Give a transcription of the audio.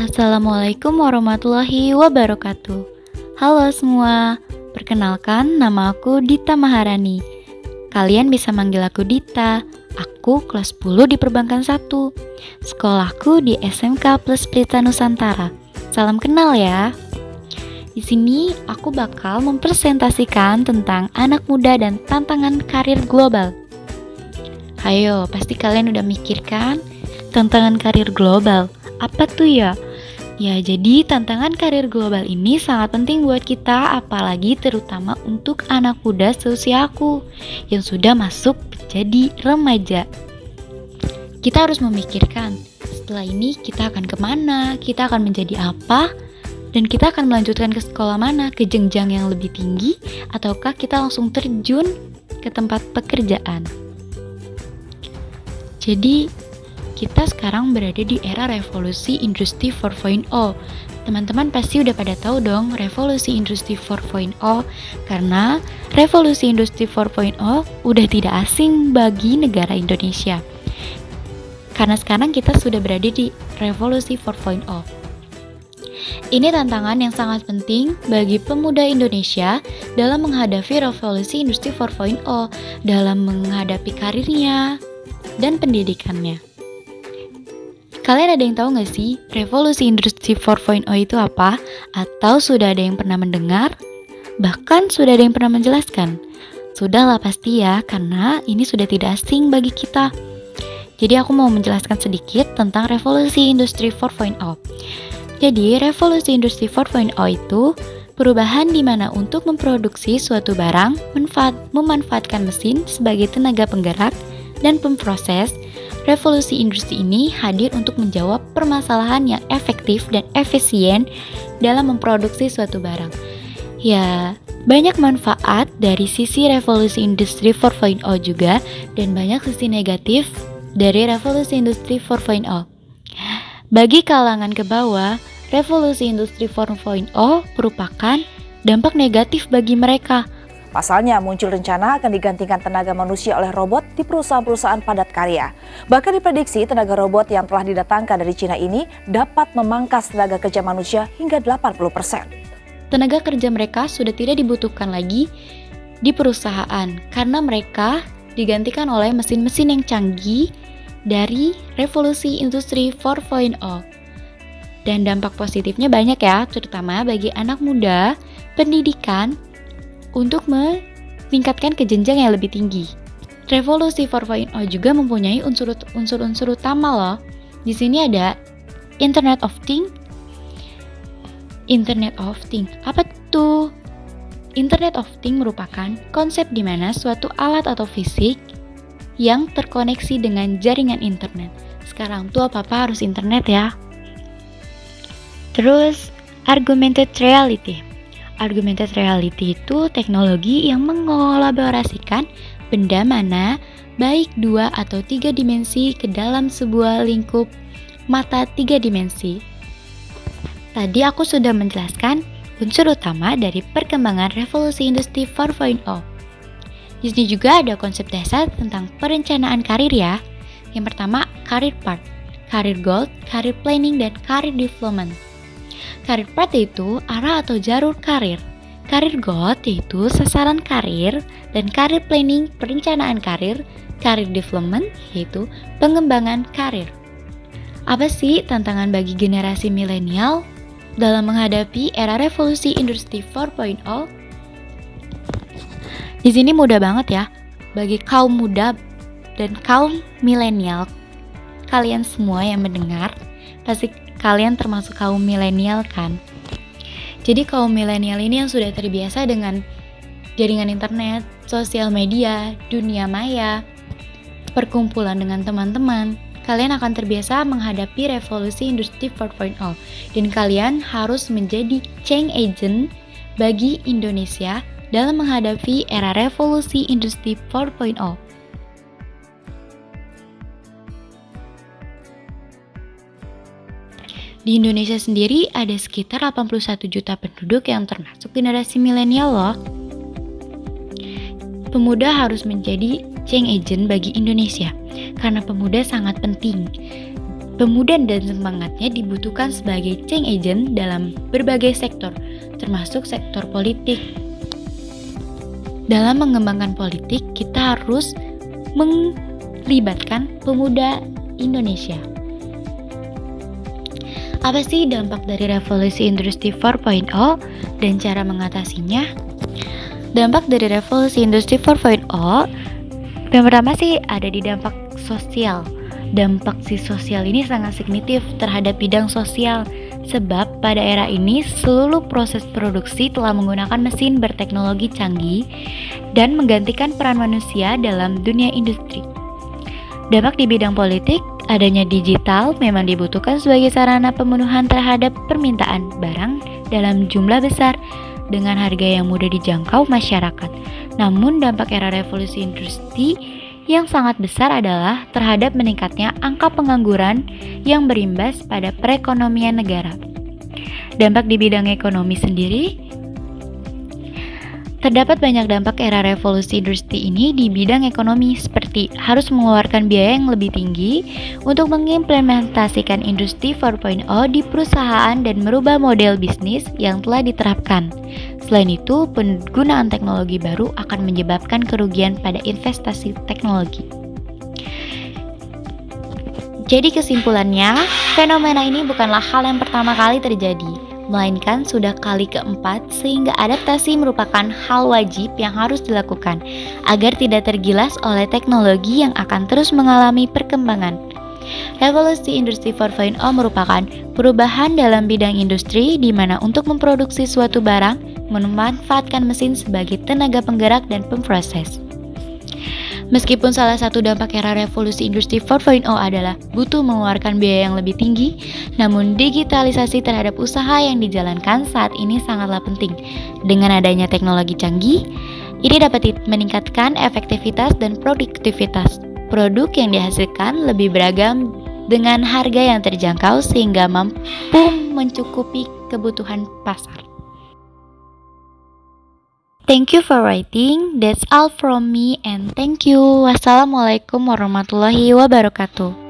Assalamualaikum warahmatullahi wabarakatuh. Halo semua, perkenalkan nama aku Dita Maharani. Kalian bisa manggil aku Dita. Aku kelas 10 di Perbankan 1. Sekolahku di SMK Plus Pelita Nusantara. Salam kenal ya. Di sini aku bakal mempresentasikan tentang anak muda dan tantangan karir global. Hayo, pasti kalian udah mikir kan? Tantangan karir global, apa tuh ya? Ya, jadi tantangan karir global ini sangat penting buat kita, apalagi terutama untuk anak muda seusia aku yang sudah masuk jadi remaja. Kita harus memikirkan, setelah ini kita akan kemana, kita akan menjadi apa, dan kita akan melanjutkan ke sekolah mana, ke jenjang yang lebih tinggi, ataukah kita langsung terjun ke tempat pekerjaan. Jadi, kita sekarang berada di era revolusi industri 4.0. Teman-teman pasti udah pada tahu dong revolusi industri 4.0, karena revolusi industri 4.0 udah tidak asing bagi negara Indonesia. Karena sekarang kita sudah berada di revolusi 4.0. Ini tantangan yang sangat penting bagi pemuda Indonesia dalam menghadapi revolusi industri 4.0, dalam menghadapi karirnya dan pendidikannya. Kalian ada yang tahu nggak sih revolusi industri 4.0 itu apa? Atau sudah ada yang pernah mendengar? Bahkan sudah ada yang pernah menjelaskan? Sudahlah pasti ya, karena ini sudah tidak asing bagi kita. Jadi aku mau menjelaskan sedikit tentang revolusi industri 4.0. Jadi revolusi industri 4.0 itu perubahan di mana untuk memproduksi suatu barang memanfaatkan mesin sebagai tenaga penggerak dan pemproses. Revolusi industri ini hadir untuk menjawab permasalahan yang efektif dan efisien dalam memproduksi suatu barang. Ya, banyak manfaat dari sisi revolusi industri 4.0 juga, dan banyak sisi negatif dari revolusi industri 4.0. Bagi kalangan ke bawah, revolusi industri 4.0 merupakan dampak negatif bagi mereka. Pasalnya muncul rencana akan digantikan tenaga manusia oleh robot di perusahaan-perusahaan padat karya. Bahkan diprediksi tenaga robot yang telah didatangkan dari Cina ini dapat memangkas tenaga kerja manusia hingga 80%. Tenaga kerja mereka sudah tidak dibutuhkan lagi di perusahaan karena mereka digantikan oleh mesin-mesin yang canggih dari revolusi industri 4.0. Dan dampak positifnya banyak ya, terutama bagi anak muda, pendidikan, untuk meningkatkan ke jenjang yang lebih tinggi. Revolusi 4.0 juga mempunyai unsur-unsur utama loh. Di sini ada Internet of Things. Internet of Things, apa tuh? Internet of Things merupakan konsep di mana suatu alat atau fisik yang terkoneksi dengan jaringan internet. Sekarang tuh apa-apa harus internet ya. Terus, Augmented Reality. Augmented reality itu teknologi yang mengolaborasikan benda mana baik 2 atau 3 dimensi ke dalam sebuah lingkup mata 3 dimensi. Tadi aku sudah menjelaskan unsur utama dari perkembangan revolusi industri 4.0. Di sini juga ada konsep dasar tentang perencanaan karir ya. Yang pertama, career path, career goal, career planning, dan career development. Career path yaitu arah atau jalur karir. Career goal yaitu sasaran karir, dan career planning perencanaan karir. Career development yaitu pengembangan karir. Apa sih tantangan bagi generasi milenial dalam menghadapi era revolusi industri 4.0? Di sini mudah banget ya bagi kaum muda dan kaum milenial. Kalian semua yang mendengar pasti kalian termasuk kaum milenial kan? Jadi kaum milenial ini yang sudah terbiasa dengan jaringan internet, sosial media, dunia maya, perkumpulan dengan teman-teman, kalian akan terbiasa menghadapi revolusi industri 4.0, dan kalian harus menjadi change agent bagi Indonesia dalam menghadapi era revolusi industri 4.0. Di Indonesia sendiri ada sekitar 81 juta penduduk yang termasuk generasi milenial loh. Pemuda harus menjadi change agent bagi Indonesia, karena pemuda sangat penting Pemuda dan semangatnya dibutuhkan sebagai change agent dalam berbagai sektor, termasuk sektor politik. Dalam mengembangkan politik, kita harus melibatkan pemuda Indonesia. Apa sih dampak dari revolusi industri 4.0 dan cara mengatasinya? Dampak dari revolusi industri 4.0 yang pertama sih ada di dampak sosial. Dampak sosial ini sangat signifikan terhadap bidang sosial, sebab pada era ini seluruh proses produksi telah menggunakan mesin berteknologi canggih dan menggantikan peran manusia dalam dunia industri. Dampak di bidang politik, adanya digital memang dibutuhkan sebagai sarana pemenuhan terhadap permintaan barang dalam jumlah besar dengan harga yang mudah dijangkau masyarakat. Namun dampak era revolusi industri yang sangat besar adalah terhadap meningkatnya angka pengangguran yang berimbas pada perekonomian negara. Dampak di bidang ekonomi sendiri, terdapat banyak dampak era revolusi industri ini di bidang ekonomi, seperti harus mengeluarkan biaya yang lebih tinggi untuk mengimplementasikan industri 4.0 di perusahaan dan merubah model bisnis yang telah diterapkan. Selain itu, penggunaan teknologi baru akan menyebabkan kerugian pada investasi teknologi. Jadi kesimpulannya, fenomena ini bukanlah hal yang pertama kali terjadi, melainkan sudah kali keempat, sehingga adaptasi merupakan hal wajib yang harus dilakukan agar tidak tergilas oleh teknologi yang akan terus mengalami perkembangan. Revolusi industri 4.0 merupakan perubahan dalam bidang industri di mana untuk memproduksi suatu barang memanfaatkan mesin sebagai tenaga penggerak dan pemproses. Meskipun salah satu dampak era revolusi industri 4.0 adalah butuh mengeluarkan biaya yang lebih tinggi, namun digitalisasi terhadap usaha yang dijalankan saat ini sangatlah penting. Dengan adanya teknologi canggih, ini dapat meningkatkan efektivitas dan produktivitas. Produk yang dihasilkan lebih beragam dengan harga yang terjangkau sehingga mampu mencukupi kebutuhan pasar. Thank you for writing. That's all from me and thank you. Wassalamualaikum warahmatullahi wabarakatuh.